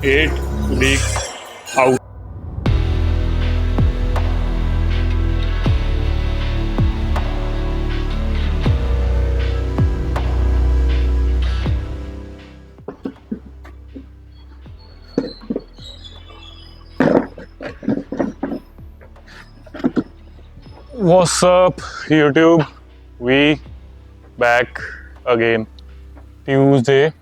8 weeks out. What's up, YouTube? We back again. Tuesday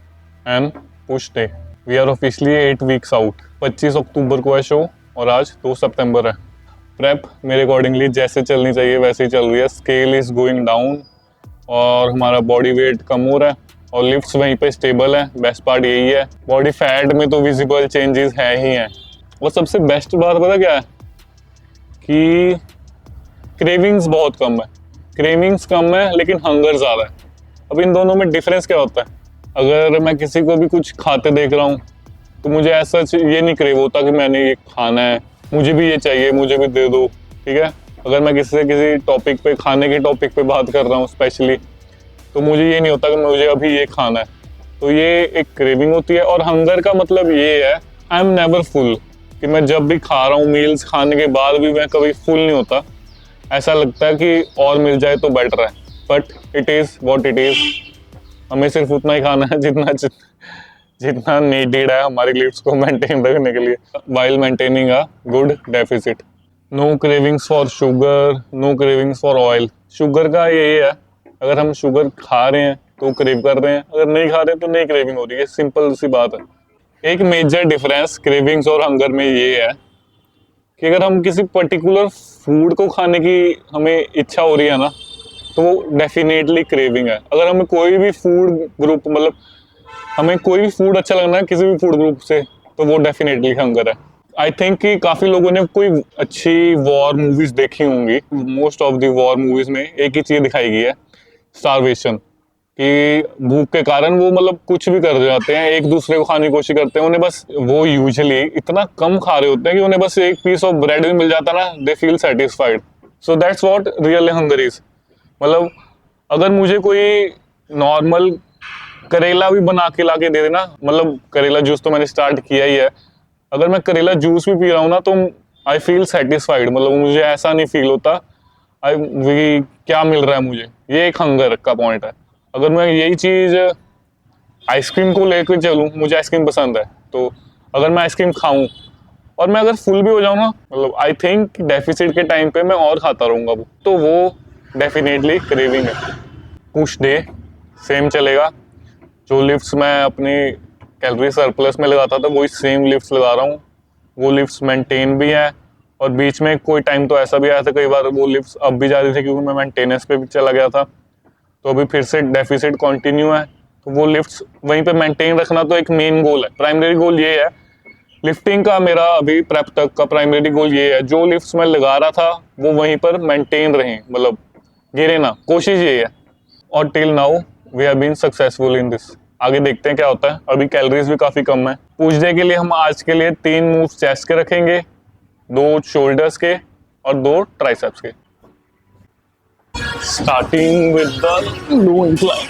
and push day. We are officially 8 weeks out. 25 अक्टूबर को है show और आज 2 सितंबर है. Prep मेरे accordingly जैसे चलनी चाहिए वैसे ही चल रही है. स्केल इज गोइंग डाउन और हमारा बॉडी वेट कम हो रहा है और लिफ्ट्स वहीं पे स्टेबल है. बेस्ट पार्ट यही है. बॉडी फैट में तो विजिबल चेंजेस है ही हैं. और सबसे बेस्ट बात पता क्या है कि क्रेविंग्स बहुत कम है. क्रेविंग्स कम है लेकिन हंगर ज़्यादा है. अब इन दोनों में डिफरेंस क्या होता है? अगर मैं किसी को भी कुछ खाते देख रहा हूँ तो मुझे ऐसा ये नहीं क्रेव होता कि मैंने ये खाना है, मुझे भी ये चाहिए, मुझे भी दे दो. ठीक है, अगर मैं किसी से किसी टॉपिक पे, खाने के टॉपिक पे बात कर रहा हूँ स्पेशली, तो मुझे ये नहीं होता कि मुझे अभी ये खाना है. तो ये एक क्रेविंग होती है. और हंगर का मतलब ये है आई एम नेवर फुल, कि मैं जब भी खा रहा हूँ मील्स खाने के बाद भी मैं कभी फुल नहीं होता. ऐसा लगता है कि और मिल जाए तो बेटर है. But it is what it is. हमें सिर्फ उतना ही खाना है जितना नीडेड है हमारी लिप्स को मेंटेन रखने के लिए, while maintaining a good deficit. No cravings for sugar, no cravings for oil. Sugar का यही है, अगर हम शुगर खा रहे हैं तो क्रेव कर रहे हैं, अगर नहीं खा रहे तो नहीं क्रेविंग हो रही है. सिंपल सी बात है. एक मेजर डिफरेंस क्रेविंग्स और हंगर में ये है कि अगर हम किसी पर्टिकुलर फूड को खाने की हमें इच्छा हो रही है ना, तो वो डेफिनेटली क्रेविंग है. अगर हमें कोई भी फूड ग्रुप, मतलब हमें कोई भी फूड अच्छा लगना है किसी भी फूड ग्रुप से, तो वो डेफिनेटली हंगर है. आई थिंक कि काफ़ी लोगों ने कोई अच्छी वॉर मूवीज देखी होंगी. Most of the war movies में एक ही चीज़ दिखाई गई है, स्टारवेशन. कि भूख के कारण वो मतलब कुछ भी कर जाते हैं, एक दूसरे को खाने की कोशिश करते हैं. उन्हें बस, वो यूजुअली इतना कम खा रहे होते हैं कि उन्हें बस एक पीस ऑफ ब्रेड भी मिल जाता ना, they feel satisfied. So that's what real hunger is. मतलब अगर मुझे कोई नॉर्मल करेला भी बना के ला के दे देना, मतलब करेला जूस तो मैंने स्टार्ट किया ही है, अगर मैं करेला जूस भी पी रहा हूँ ना तो आई फील सेटिस्फाइड. मतलब मुझे ऐसा नहीं फील होता क्या मिल रहा है मुझे. ये एक हंगर का पॉइंट है. अगर मैं यही चीज़ आइसक्रीम को लेकर चलूँ, मुझे आइसक्रीम पसंद है, तो अगर मैं आइसक्रीम खाऊं और मैं अगर फुल भी हो जाऊँ ना, मतलब आई थिंक डेफिसिट के टाइम पे मैं और खाता रहूँगा, तो वो डेफिनेटली क्रेविंग है. पुश डे सेम चलेगा. जो लिफ्ट्स मैं अपनी कैलोरी सरप्लस में लगाता था वही सेम लिफ्ट्स लगा रहा हूँ. वो लिफ्ट्स मेंटेन भी हैं. और बीच में कोई टाइम तो ऐसा भी आया था, कई बार वो लिफ्ट्स अब भी जा रही थी क्योंकि मैं मेंटेनेंस पे भी चला गया था. तो अभी फिर से डेफिसिट कंटिन्यू है. तो वो लिफ्ट्स वहीं पे मेंटेन रखना तो एक मेन गोल है. प्राइमरी गोल ये है लिफ्टिंग का. मेरा अभी प्रेप तक का प्राइमरी गोल ये है, जो लिफ्ट्स मैं लगा रहा था वो वहीं पर मेंटेन रहें, मतलब गिरे ना. कोशिश ये है. और till now we have been successful in this. आगे देखते हैं क्या होता है. अभी कैलोरीज भी काफ़ी कम है. पुश डे के लिए हम आज के लिए 3 मूव्स चेस्ट के रखेंगे, 2 शोल्डर्स के और 2 ट्राइसेप्स के. Starting with the low incline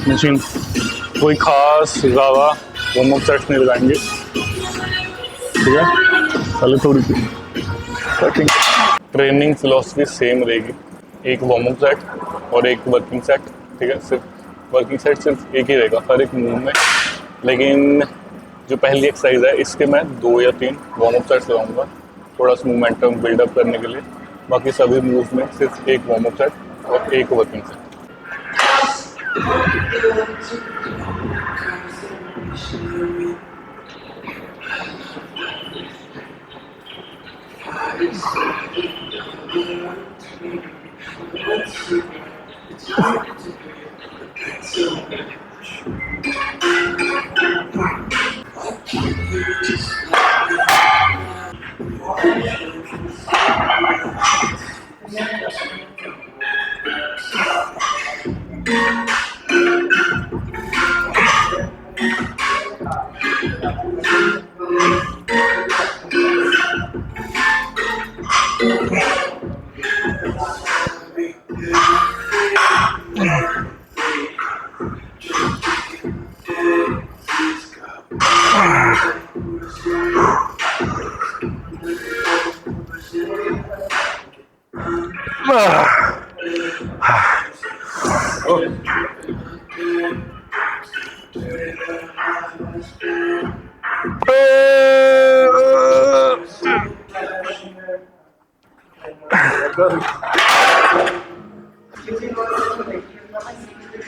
machine. कोई खास ज़्यादा वार्म अप सेट्स नहीं लगाएंगे. ठीक है, पहले थोड़ी सी स्टार्टिंग. ट्रेनिंग फिलॉसफी सेम रहेगी. एक वार्म अप सेट और एक वर्किंग सेट. ठीक है, सिर्फ वर्किंग सेट सिर्फ एक ही रहेगा हर एक मूव में. लेकिन जो पहली एक्सरसाइज है इसके मैं 2 या 3 वार्म अप सेट्स लगाऊंगा, थोड़ा सा मोमेंटम बिल्डअप करने के लिए. बाकी सभी मूव में सिर्फ एक वार्म अप सेट और एक वर्किंग सेट.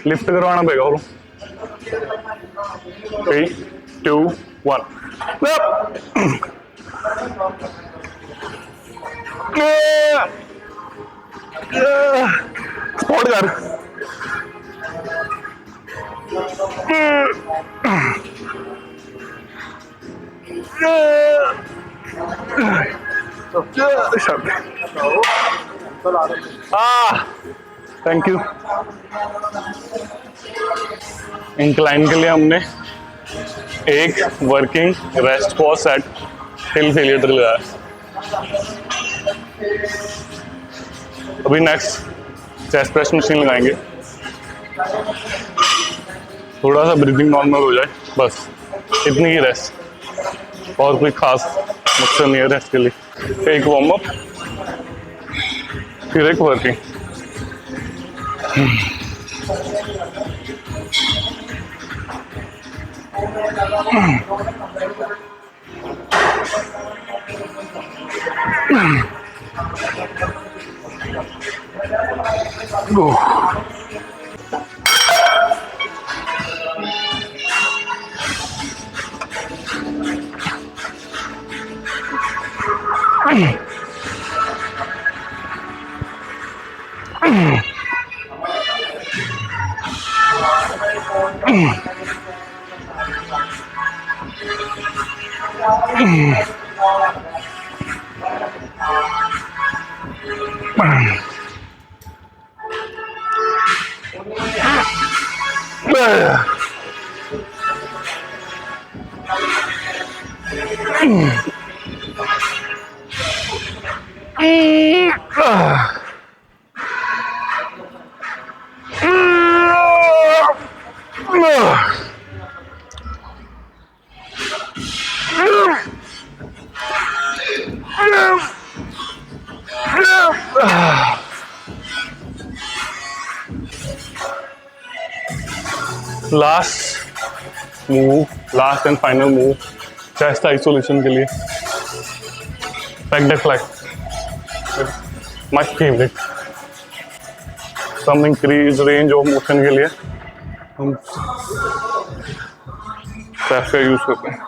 लिफ्ट करवाना पड़ेगा और 3 2 1 स्पॉट कर थैंक यू। इंक्लाइन के लिए हमने एक working rest pause set till failure drill लगाया। अभी नेक्स्ट चेस्ट प्रेस मशीन लगाएंगे, थोड़ा सा ब्रीदिंग नॉर्मल हो जाए, बस इतनी ही रेस्ट, और कोई खास मकसद नहीं है रेस्ट के लिए। एक वार्म अप फिर एक working. Last move, last and final move chest isolation के लिए back deck fly, my favourite. Some increase range of motion के लिए हम स्टेप का यूज करते हैं।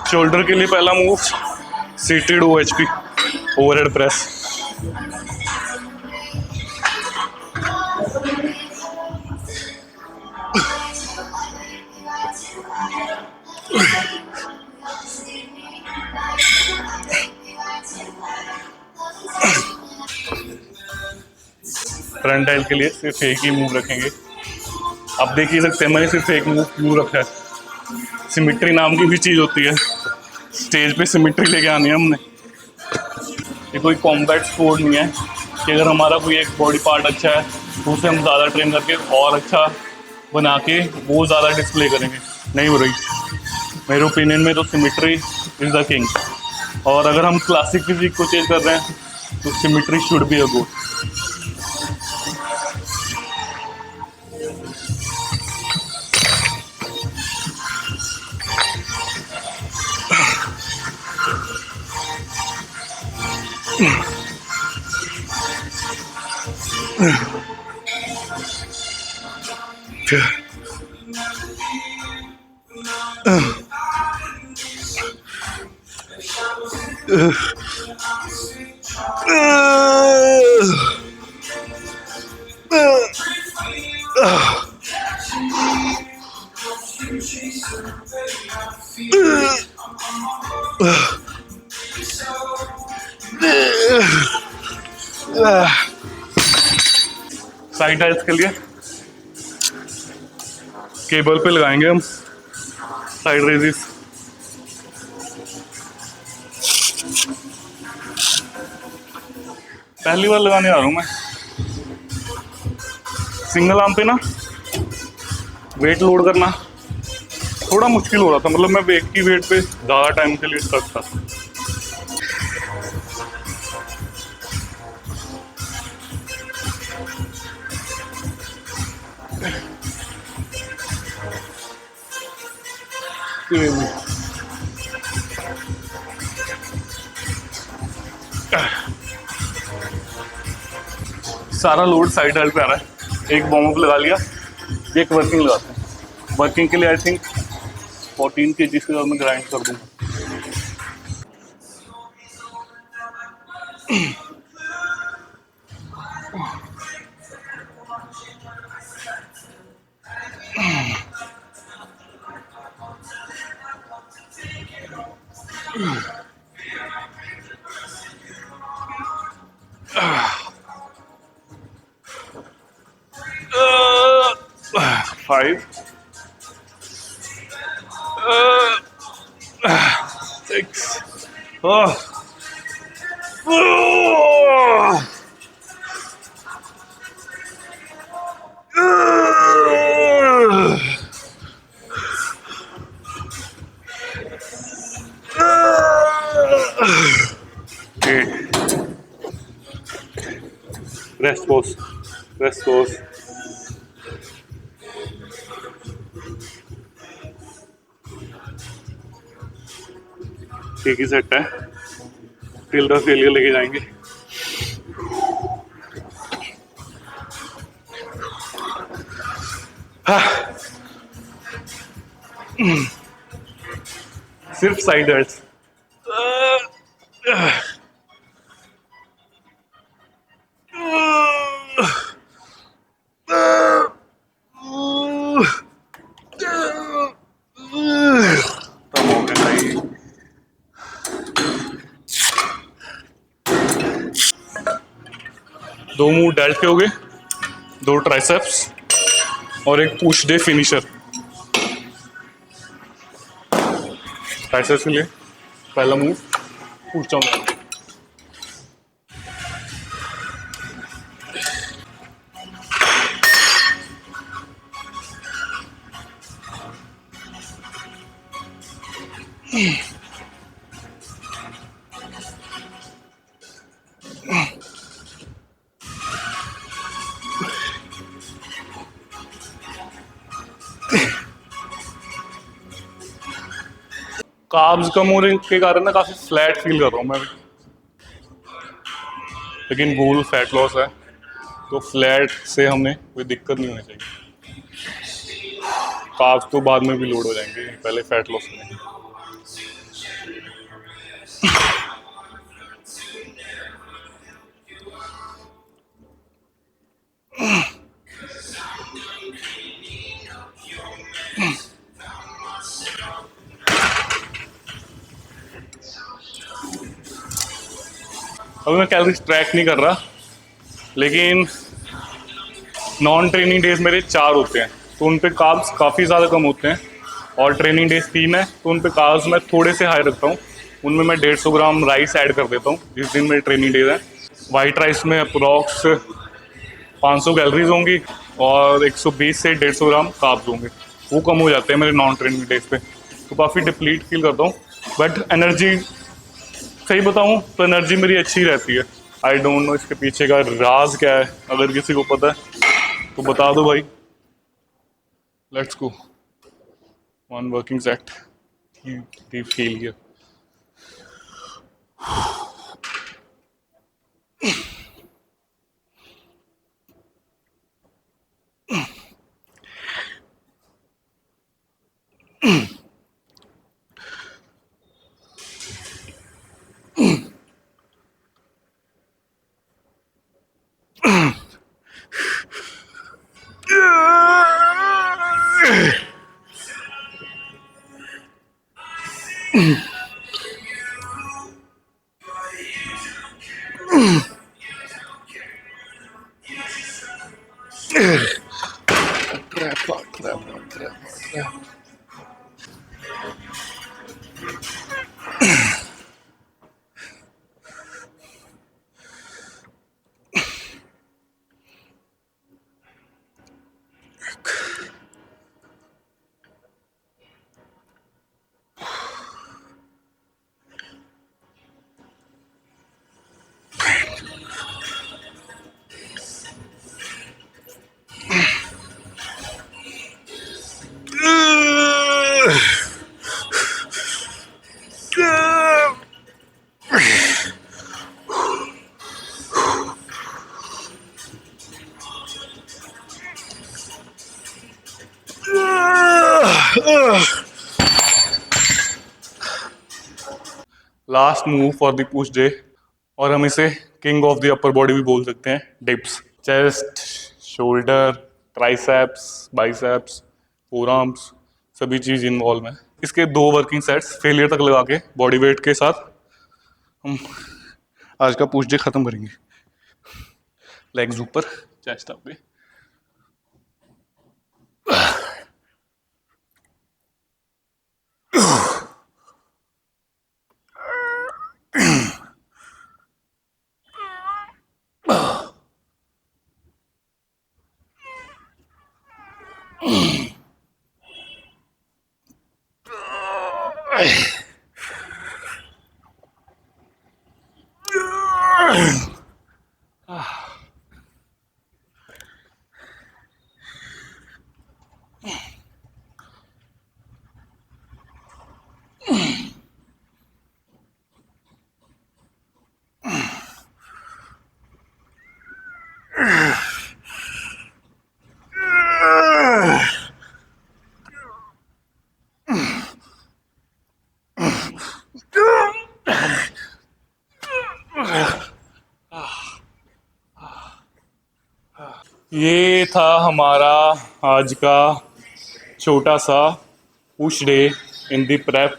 शोल्डर के लिए पहला move seated OHP overhead press. Front dealt के लिए सिर्फ एक ही मूव रखेंगे। आप देख ही सकते हैं मैंने सिर्फ एक मूव क्यों रखा है। सिमिट्री नाम की भी चीज़ होती है, स्टेज पे सिमिट्री लेके आनी है हमने। ये कोई कॉम्बैट स्पोर्ट नहीं है कि अगर हमारा कोई एक बॉडी पार्ट अच्छा है तो उसे हम ज़्यादा ट्रेन करके और अच्छा बना के वो ज़्यादा डिस्प्ले करेंगे। नहीं हो रही मेरे ओपिनियन में, तो सिमिट्री इज़ द किंग। और अगर हम क्लासिक फिजिक को चेंज कर रहे हैं तो symmetry should be a good. Side health के लिए केबल पे लगाएंगे हम साइड रेजिस। पहली बार लगाने आ रहा हूँ मैं। सिंगल आर्म पे ना वेट लोड करना थोड़ा मुश्किल हो रहा था, मतलब मैं एक ही वेट पे ज़्यादा टाइम के लिए स्टक था। सारा लोड साइड हेल्थ पे आ रहा है। एक वार्म अप लगा लिया, एक वर्किंग लगाते हैं। वर्किंग के लिए आई थिंक 14 kg के मैं ग्राइंड कर दूंगा। Five, 6, rest pose, rest pose. ठीक ही सेट है, टिल द फेलियर लेके जाएंगे। सिर्फ साइड हेल्थ। दो मूव डेल्ट के हो गए, 2 ट्राइसेप्स और एक पुश डे फिनिशर। ट्राइसेप्स के लिए पहला मूव पुश डाउन। कार्ब्स कम होने के कारण ना काफी फ्लैट फील कर रहा हूँ मैं, लेकिन गोल फैट लॉस है तो फ्लैट से हमें कोई दिक्कत नहीं होनी चाहिए। कार्ब्स तो बाद में भी लोड हो जाएंगे, पहले फैट लॉस करेंगे। अभी मैं कैलोरीज ट्रैक नहीं कर रहा, लेकिन नॉन ट्रेनिंग डेज मेरे 4 होते हैं तो उन पे कार्ब्स काफ़ी ज़्यादा कम होते हैं, और ट्रेनिंग डेज 3 है तो उन पे कार्ब्स मैं थोड़े से हाई रखता हूँ। उनमें मैं 150 ग्राम राइस ऐड कर देता हूँ जिस दिन मेरे ट्रेनिंग डेज है। वाइट राइस में अप्रॉक्स 500 कैलोरीज होंगी और 120 से 150 ग्राम कार्ब्स होंगे। वो कम हो जाते हैं मेरे नॉन ट्रेनिंग डेज पे, तो काफ़ी डिप्लीट फील करता हूँ। बट एनर्जी, सही बताऊँ तो एनर्जी मेरी अच्छी रहती है। आई डोंट नो इसके पीछे का राज क्या है, अगर किसी को पता है तो बता दो भाई। Let's go, one working set, D failure. Last move for the push day, और हम इसे king of the upper body भी बोल सकते हैं, dips. Chest, shoulder, triceps, biceps, forearms, सभी चीज़ इन्वॉल्व है। इसके 2 वर्किंग सेट्स फेलियर तक लगा के बॉडी वेट के साथ हम आज का पुश डे खत्म करेंगे। लेग्स ऊपर, चेस्ट अप पे। ये था हमारा आज का छोटा सा push day in the prep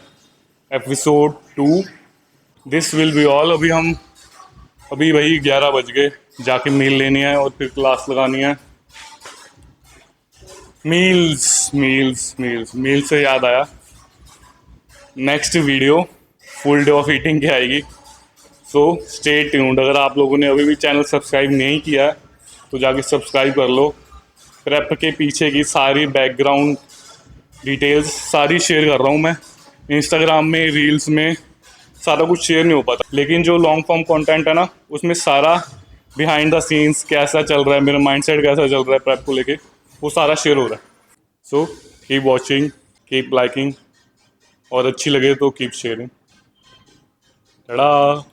episode 2। This will be all. अभी वही 11 बज गए, जाके मील लेनी है और फिर क्लास लगानी है। मील्स से याद आया, next video full day of eating की आएगी, सो स्टे ट्यून्ड। अगर आप लोगों ने अभी भी चैनल सब्सक्राइब नहीं किया है तो जाके सब्सक्राइब कर लो। प्रेप के पीछे की सारी बैकग्राउंड डिटेल्स सारी शेयर कर रहा हूँ मैं इंस्टाग्राम में, रील्स में, सारा कुछ शेयर नहीं हो पाता, लेकिन जो लॉन्ग फॉर्म कंटेंट है ना, उसमें सारा बिहाइंड द सीन्स कैसा चल रहा है, मेरा माइंडसेट कैसा चल रहा है प्रेप को लेके, वो सारा शेयर हो रहा है। So keep watching, keep liking, और अच्छी लगे तो कीप शेयरिंग। टाटा।